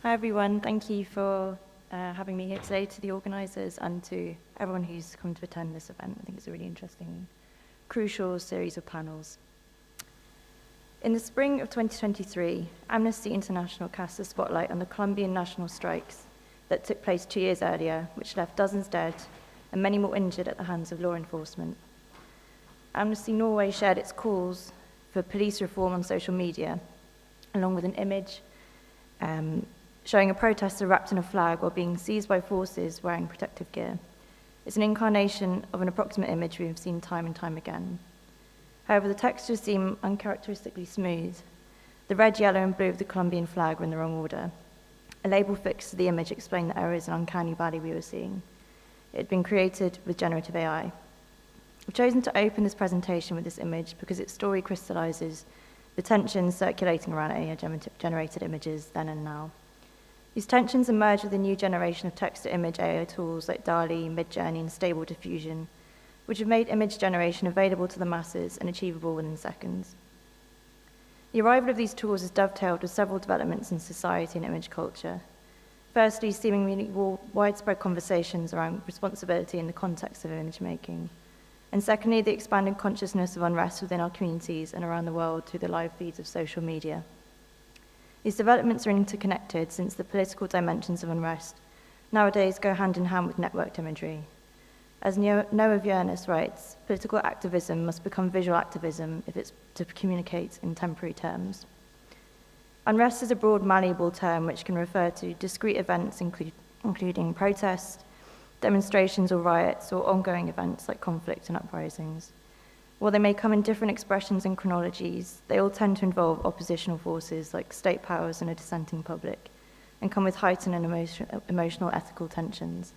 Hi everyone, thank you for having me here today, to the organisers and to everyone who's come to attend this event. I think it's a really interesting, crucial series of panels. In the spring of 2023, Amnesty International cast a spotlight on the Colombian national strikes that took place 2 years earlier, which left dozens dead and many more injured at the hands of law enforcement. Amnesty Norway shared its calls for police reform on social media, along with an image showing a protester wrapped in a flag while being seized by forces wearing protective gear. It's an incarnation of an approximate image we have seen time and time again. However, the textures seem uncharacteristically smooth. The red, yellow, and blue of the Colombian flag were in the wrong order. A label fixed to the image explained the errors and uncanny valley we were seeing. It had been created with generative AI. I've chosen to open this presentation with this image because its story crystallizes the tensions circulating around AI-generated images then and now. These tensions emerge with a new generation of text-to-image AI tools like DALL-E, Midjourney, and Stable Diffusion, which have made image generation available to the masses and achievable within seconds. The arrival of these tools is dovetailed with several developments in society and image culture. Firstly, seemingly widespread conversations around responsibility in the context of image making. And secondly, the expanding consciousness of unrest within our communities and around the world through the live feeds of social media. These developments are interconnected since the political dimensions of unrest nowadays go hand in hand with networked imagery. As Noah Viernes writes, political activism must become visual activism if it's to communicate in temporary terms. Unrest is a broad, malleable term which can refer to discrete events including protests, demonstrations or riots, or ongoing events like conflict and uprisings. While they may come in different expressions and chronologies, they all tend to involve oppositional forces like state powers and a dissenting public, and come with heightened and emotional ethical tensions.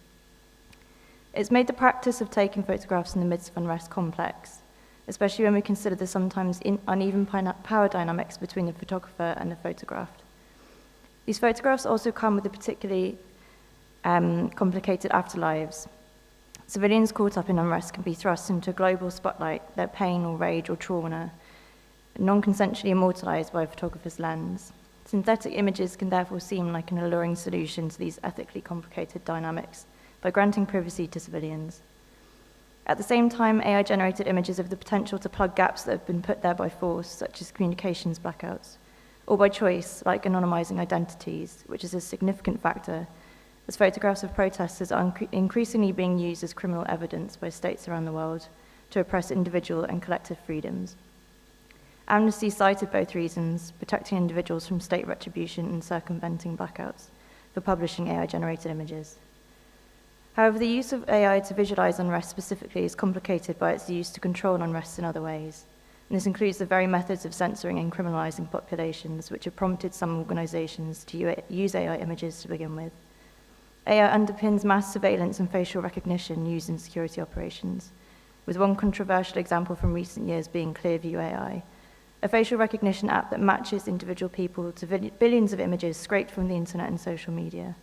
It's made the practice of taking photographs in the midst of unrest complex, especially when we consider the sometimes uneven power dynamics between the photographer and the photographed. These photographs also come with a particularly complicated afterlives. Civilians caught up in unrest can be thrust into a global spotlight, their pain or rage or trauma, non-consensually immortalized by a photographer's lens. Synthetic images can therefore seem like an alluring solution to these ethically complicated dynamics by granting privacy to civilians. At the same time, AI-generated images have the potential to plug gaps that have been put there by force, such as communications blackouts, or by choice, like anonymizing identities, which is a significant factor, as photographs of protesters are increasingly being used as criminal evidence by states around the world to oppress individual and collective freedoms. Amnesty cited both reasons, protecting individuals from state retribution and circumventing blackouts, for publishing AI-generated images. However, the use of AI to visualize unrest specifically is complicated by its use to control unrest in other ways, and this includes the very methods of censoring and criminalizing populations which have prompted some organizations to use AI images to begin with. AI underpins mass surveillance and facial recognition used in security operations, with one controversial example from recent years being Clearview AI, a facial recognition app that matches individual people to billions of images scraped from the internet and social media.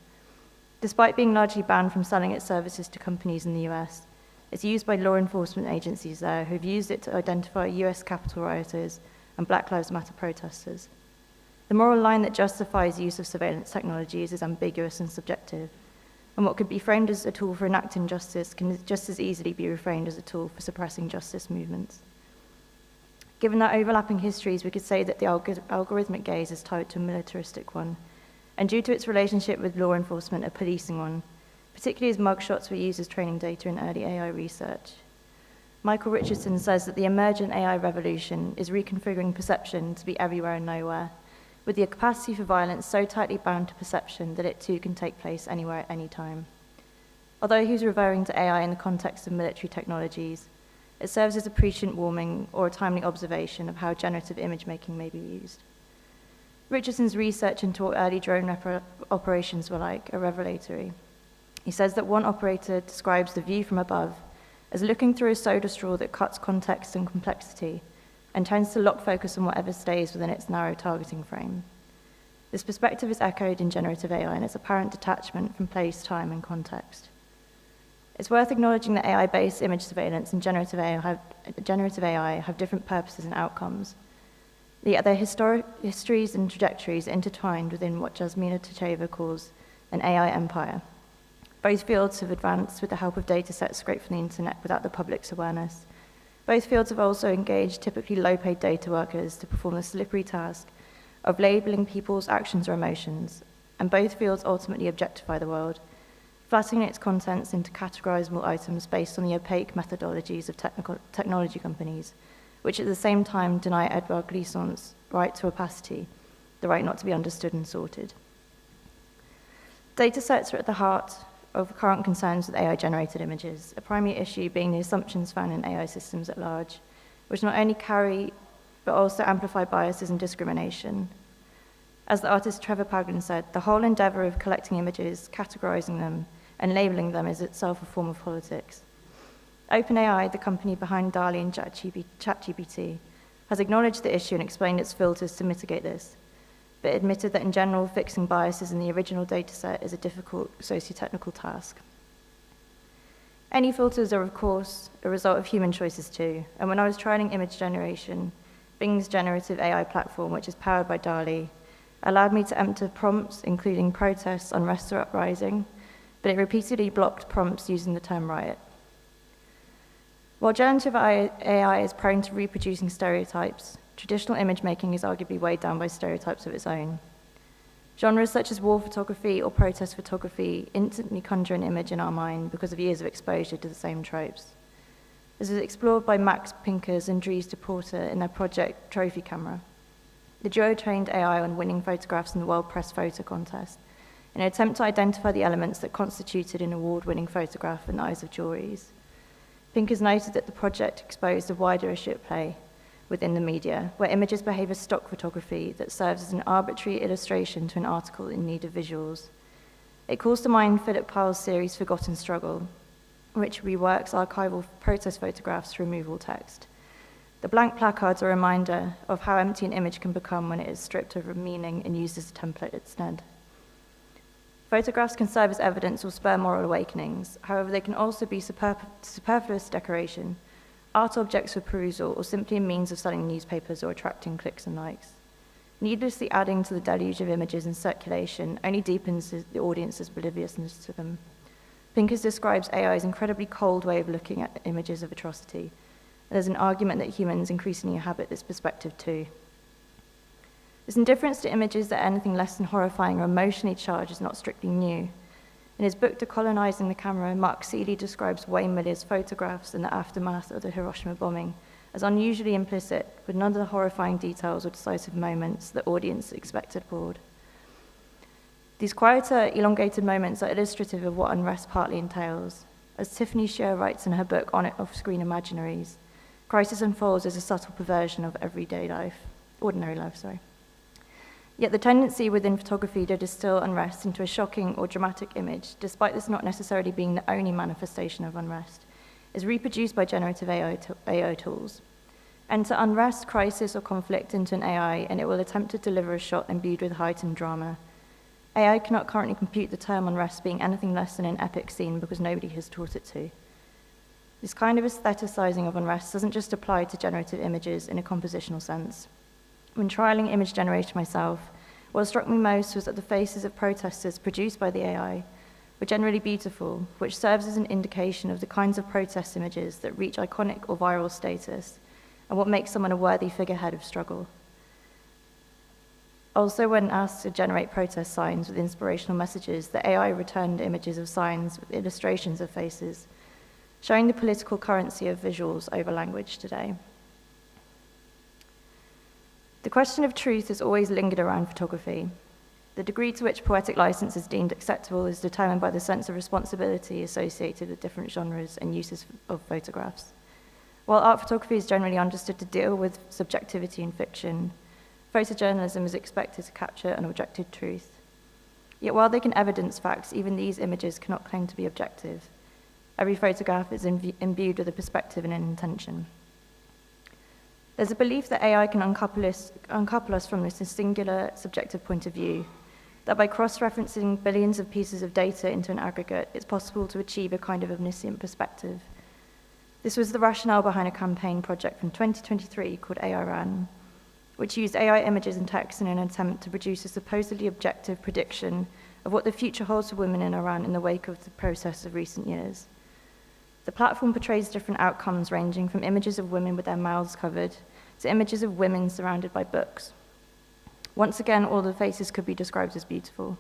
Despite being largely banned from selling its services to companies in the US, it's used by law enforcement agencies there who've used it to identify US Capitol rioters and Black Lives Matter protesters. The moral line that justifies use of surveillance technologies is ambiguous and subjective, and what could be framed as a tool for enacting justice can just as easily be reframed as a tool for suppressing justice movements. Given that overlapping histories, we could say that the algorithmic gaze is tied to a militaristic one, and due to its relationship with law enforcement, a policing one, particularly as mugshots were used as training data in early AI research. Michael Richardson says that the emergent AI revolution is reconfiguring perception to be everywhere and nowhere, with the capacity for violence so tightly bound to perception that it too can take place anywhere at any time. Although he was referring to AI in the context of military technologies, it serves as a prescient warning or a timely observation of how generative image making may be used. Richardson's research into what early drone operations were like are revelatory. He says that one operator describes the view from above as looking through a soda straw that cuts context and complexity and tends to lock focus on whatever stays within its narrow targeting frame. This perspective is echoed in generative AI and its apparent detachment from place, time, and context. It's worth acknowledging that AI-based image surveillance and generative AI have different purposes and outcomes. Yet their histories and trajectories are intertwined within what Jasmina Tacheva calls an AI empire. Both fields have advanced with the help of data sets scraped from the internet without the public's awareness. Both fields have also engaged typically low-paid data workers to perform the slippery task of labeling people's actions or emotions, and both fields ultimately objectify the world, flattening its contents into categorizable items based on the opaque methodologies of technology companies, which at the same time deny Edouard Glissant's right to opacity, the right not to be understood and sorted. Data sets are at the heart of current concerns with AI-generated images, a primary issue being the assumptions found in AI systems at large, which not only carry but also amplify biases and discrimination. As the artist Trevor Paglen said, the whole endeavor of collecting images, categorizing them, and labeling them is itself a form of politics. OpenAI, the company behind DALL-E and ChatGPT, has acknowledged the issue and explained its filters to mitigate this, but admitted that in general, fixing biases in the original dataset is a difficult socio-technical task. Any filters are, of course, a result of human choices too, and when I was trialing image generation, Bing's generative AI platform, which is powered by DALL-E, allowed me to enter prompts including protests, unrest, or uprising, but it repeatedly blocked prompts using the term riot. While generative AI is prone to reproducing stereotypes, traditional image making is arguably weighed down by stereotypes of its own. Genres such as war photography or protest photography instantly conjure an image in our mind because of years of exposure to the same tropes. This was explored by Max Pinkers and Dries de Porter in their project Trophy Camera. The duo trained AI on winning photographs in the World Press Photo Contest in an attempt to identify the elements that constituted an award-winning photograph in the eyes of juries. Pinkers noted that the project exposed a wider issue at play within the media, where images behave as stock photography that serves as an arbitrary illustration to an article in need of visuals. It calls to mind Philip Pyle's series Forgotten Struggle, which reworks archival protest photographs to remove all text. The blank placards are a reminder of how empty an image can become when it is stripped of meaning and used as a template instead. Photographs can serve as evidence or spur moral awakenings. However, they can also be superfluous decoration, art objects for perusal, or simply a means of selling newspapers or attracting clicks and likes. Needlessly adding to the deluge of images in circulation only deepens the audience's obliviousness to them. Pinkers describes AI's incredibly cold way of looking at images of atrocity, and there's an argument that humans increasingly inhabit this perspective too. This indifference to images that are anything less than horrifying or emotionally charged is not strictly new. In his book, Decolonizing the Camera, Mark Seeley describes Wayne Miller's photographs in the aftermath of the Hiroshima bombing as unusually implicit, with none of the horrifying details or decisive moments the audience expected aboard. These quieter, elongated moments are illustrative of what unrest partly entails. As Tiffany Shear writes in her book On Off-Screen Imaginaries, crisis unfolds as a subtle perversion of ordinary life. Yet the tendency within photography to distill unrest into a shocking or dramatic image, despite this not necessarily being the only manifestation of unrest, is reproduced by generative AI tools. Enter unrest, crisis, or conflict into an AI, and it will attempt to deliver a shot imbued with heightened drama. AI cannot currently compute the term unrest being anything less than an epic scene because nobody has taught it to. This kind of aestheticizing of unrest doesn't just apply to generative images in a compositional sense. When trialing image generation myself, what struck me most was that the faces of protesters produced by the AI were generally beautiful, which serves as an indication of the kinds of protest images that reach iconic or viral status, and what makes someone a worthy figurehead of struggle. Also, when asked to generate protest signs with inspirational messages, the AI returned images of signs with illustrations of faces, showing the political currency of visuals over language today. The question of truth has always lingered around photography. The degree to which poetic license is deemed acceptable is determined by the sense of responsibility associated with different genres and uses of photographs. While art photography is generally understood to deal with subjectivity in fiction, photojournalism is expected to capture an objective truth. Yet while they can evidence facts, even these images cannot claim to be objective. Every photograph is imbued with a perspective and an intention. There's a belief that AI can uncouple us from this singular subjective point of view, that by cross-referencing billions of pieces of data into an aggregate, it's possible to achieve a kind of omniscient perspective. This was the rationale behind a campaign project from 2023 called AI Ran, which used AI images and text in an attempt to produce a supposedly objective prediction of what the future holds for women in Iran in the wake of the protests of recent years. The platform portrays different outcomes ranging from images of women with their mouths covered to images of women surrounded by books. Once again, all the faces could be described as beautiful.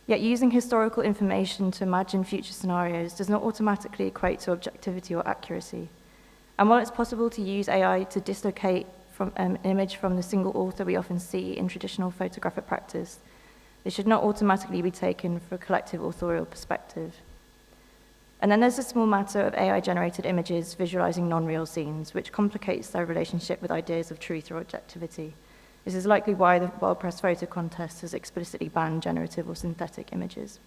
Yet using historical information to imagine future scenarios does not automatically equate to objectivity or accuracy. And while it's possible to use AI to dislocate from an image from the single author we often see in traditional photographic practice, they should not automatically be taken for a collective authorial perspective. And then there's the small matter of AI-generated images visualizing non-real scenes, which complicates their relationship with ideas of truth or objectivity. This is likely why the World Press Photo Contest has explicitly banned generative or synthetic images.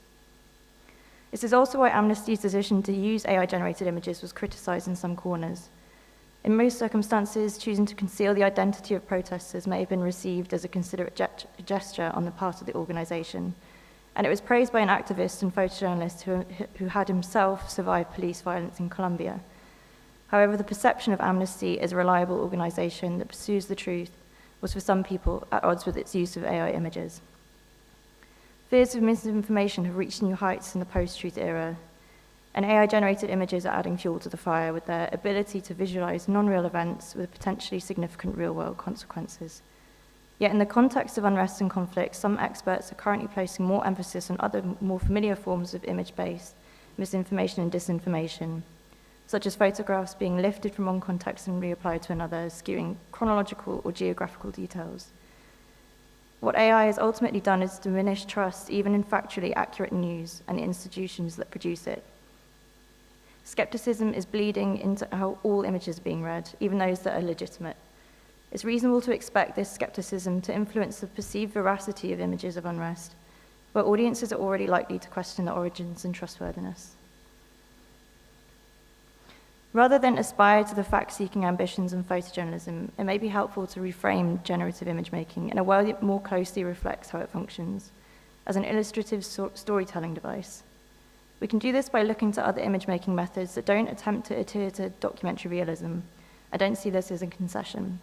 This is also why Amnesty's decision to use AI-generated images was criticized in some corners. In most circumstances, choosing to conceal the identity of protesters may have been received as a considerate gesture on the part of the organization, and it was praised by an activist and photojournalist who had himself survived police violence in Colombia. However, the perception of Amnesty as a reliable organization that pursues the truth was for some people at odds with its use of AI images. Fears of misinformation have reached new heights in the post-truth era, and AI-generated images are adding fuel to the fire with their ability to visualize non-real events with potentially significant real-world consequences. Yet in the context of unrest and conflict, some experts are currently placing more emphasis on other more familiar forms of image-based misinformation and disinformation, such as photographs being lifted from one context and reapplied to another, skewing chronological or geographical details. What AI has ultimately done is diminish trust even in factually accurate news and the institutions that produce it. Skepticism is bleeding into how all images are being read, even those that are legitimate. It's reasonable to expect this skepticism to influence the perceived veracity of images of unrest, where audiences are already likely to question the origins and trustworthiness. Rather than aspire to the fact-seeking ambitions of photojournalism, it may be helpful to reframe generative image making in a way that more closely reflects how it functions, as an illustrative storytelling device. We can do this by looking to other image-making methods that don't attempt to adhere to documentary realism. I don't see this as a concession.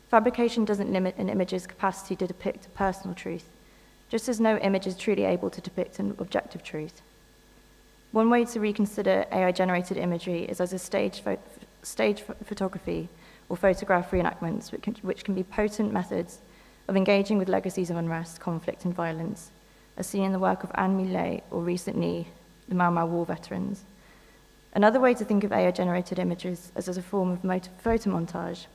Fabrication doesn't limit an image's capacity to depict a personal truth, just as no image is truly able to depict an objective truth. One way to reconsider AI-generated imagery is as a stage photography or photograph reenactments, which can be potent methods of engaging with legacies of unrest, conflict, and violence, as seen in the work of Anne Millet or recently the Mau Mau war veterans. Another way to think of AI-generated images is as a form of photomontage,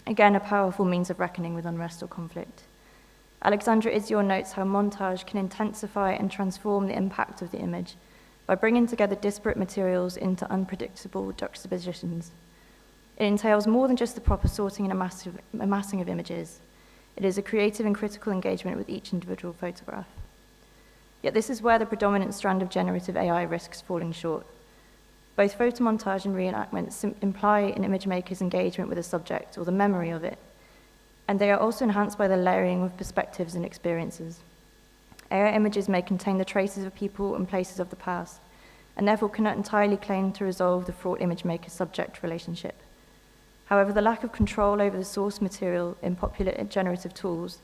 again a powerful means of reckoning with unrest or conflict. Alexandra Izyor notes how montage can intensify and transform the impact of the image by bringing together disparate materials into unpredictable juxtapositions. It entails more than just the proper sorting and amassing of images. It is a creative and critical engagement with each individual photograph. Yet this is where the predominant strand of generative AI risks falling short. Both photomontage and reenactments imply an image maker's engagement with a subject or the memory of it, and they are also enhanced by the layering of perspectives and experiences. AI images may contain the traces of people and places of the past, and therefore cannot entirely claim to resolve the fraught image maker-subject relationship. However, the lack of control over the source material in popular generative tools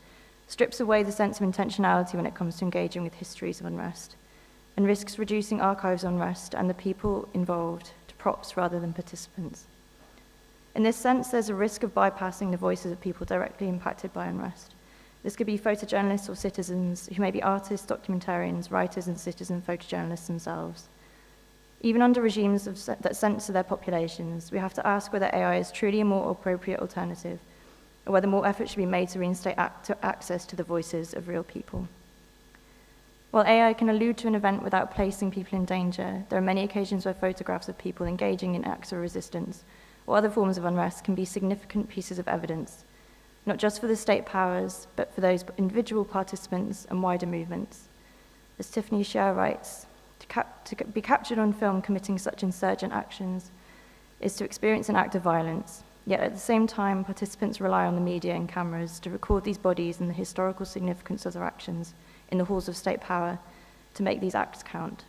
strips away the sense of intentionality when it comes to engaging with histories of unrest, and risks reducing archives of unrest and the people involved to props rather than participants. In this sense, there's a risk of bypassing the voices of people directly impacted by unrest. This could be photojournalists or citizens who may be artists, documentarians, writers, and citizen photojournalists themselves. Even under regimes that censor their populations, we have to ask whether AI is truly a more appropriate alternative, or whether more effort should be made to reinstate access to the voices of real people. While AI can allude to an event without placing people in danger, there are many occasions where photographs of people engaging in acts of resistance or other forms of unrest can be significant pieces of evidence, not just for the state powers, but for those individual participants and wider movements. As Tiffany Shea writes, to be captured on film committing such insurgent actions is to experience an act of violence, yet at the same time, participants rely on the media and cameras to record these bodies and the historical significance of their actions in the halls of state power to make these acts count.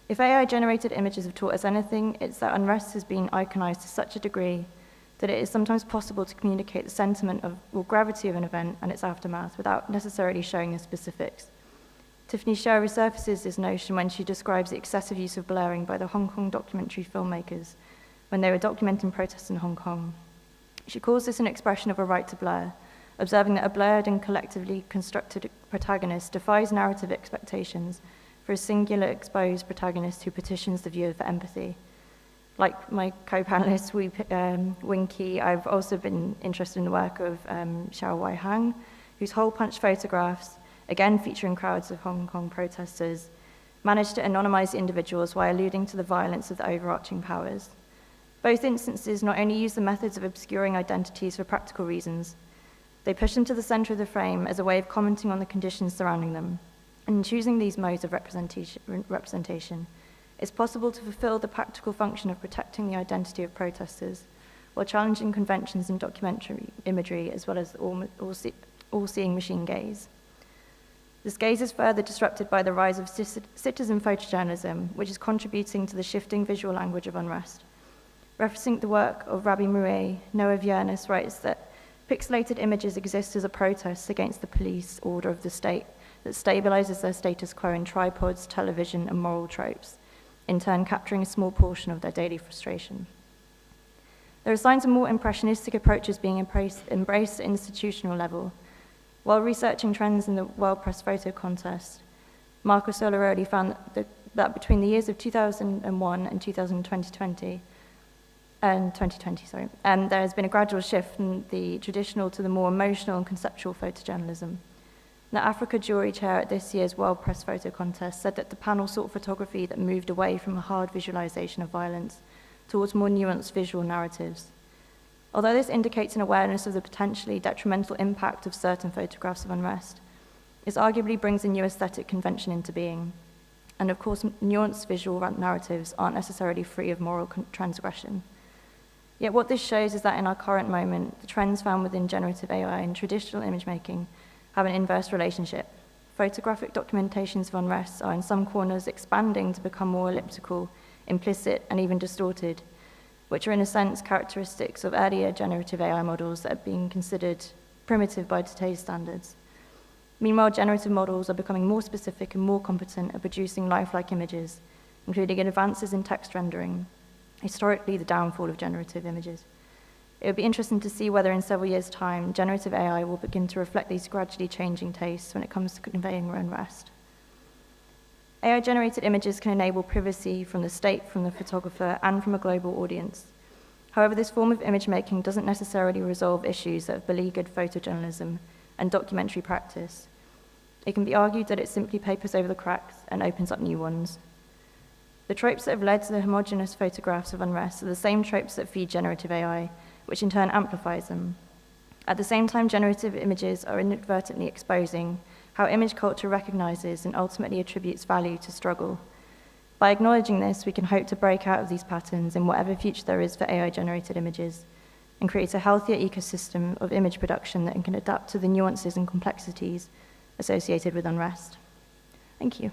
If AI-generated images have taught us anything, it's that unrest has been iconized to such a degree that it is sometimes possible to communicate the sentiment or gravity of an event and its aftermath without necessarily showing the specifics. Tiffany Sher resurfaces this notion when she describes the excessive use of blurring by the Hong Kong documentary filmmakers when they were documenting protests in Hong Kong. She calls this an expression of a right to blur, observing that a blurred and collectively constructed protagonist defies narrative expectations for a singular exposed protagonist who petitions the viewer for empathy. Like my co-panelist, Winky, I've also been interested in the work of Xiao Wai Hang, whose hole-punched photographs, again featuring crowds of Hong Kong protesters, managed to anonymize the individuals while alluding to the violence of the overarching powers. Both instances not only use the methods of obscuring identities for practical reasons, they push them to the center of the frame as a way of commenting on the conditions surrounding them. And in choosing these modes of representation, it's possible to fulfill the practical function of protecting the identity of protesters while challenging conventions in documentary imagery as well as all-seeing machine gaze. This gaze is further disrupted by the rise of citizen photojournalism, which is contributing to the shifting visual language of unrest. Referencing the work of Rabbi Mouet, Noah Viernes writes that pixelated images exist as a protest against the police order of the state that stabilizes their status quo in tripods, television, and moral tropes, in turn capturing a small portion of their daily frustration. There are signs of more impressionistic approaches being embraced at institutional level. While researching trends in the World Press Photo Contest, Marco Solaroli found that between the years of 2001 and 2020, there has been a gradual shift from the traditional to the more emotional and conceptual photojournalism. The Africa jury chair at this year's World Press Photo Contest said that the panel sought photography that moved away from a hard visualization of violence towards more nuanced visual narratives. Although this indicates an awareness of the potentially detrimental impact of certain photographs of unrest, it arguably brings a new aesthetic convention into being. And of course, nuanced visual narratives aren't necessarily free of moral transgression. Yet what this shows is that in our current moment, the trends found within generative AI and traditional image making have an inverse relationship. Photographic documentations of unrest are in some corners expanding to become more elliptical, implicit, and even distorted, which are in a sense characteristics of earlier generative AI models that are being considered primitive by today's standards. Meanwhile, generative models are becoming more specific and more competent at producing lifelike images, including advances in text rendering, historically the downfall of generative images. It would be interesting to see whether in several years' time, generative AI will begin to reflect these gradually changing tastes when it comes to conveying unrest. AI-generated images can enable privacy from the state, from the photographer, and from a global audience. However, this form of image making doesn't necessarily resolve issues that have beleaguered photojournalism and documentary practice. It can be argued that it simply papers over the cracks and opens up new ones. The tropes that have led to the homogeneous photographs of unrest are the same tropes that feed generative AI, which in turn amplifies them. At the same time, generative images are inadvertently exposing how image culture recognizes and ultimately attributes value to struggle. By acknowledging this, we can hope to break out of these patterns in whatever future there is for AI-generated images and create a healthier ecosystem of image production that can adapt to the nuances and complexities associated with unrest. Thank you.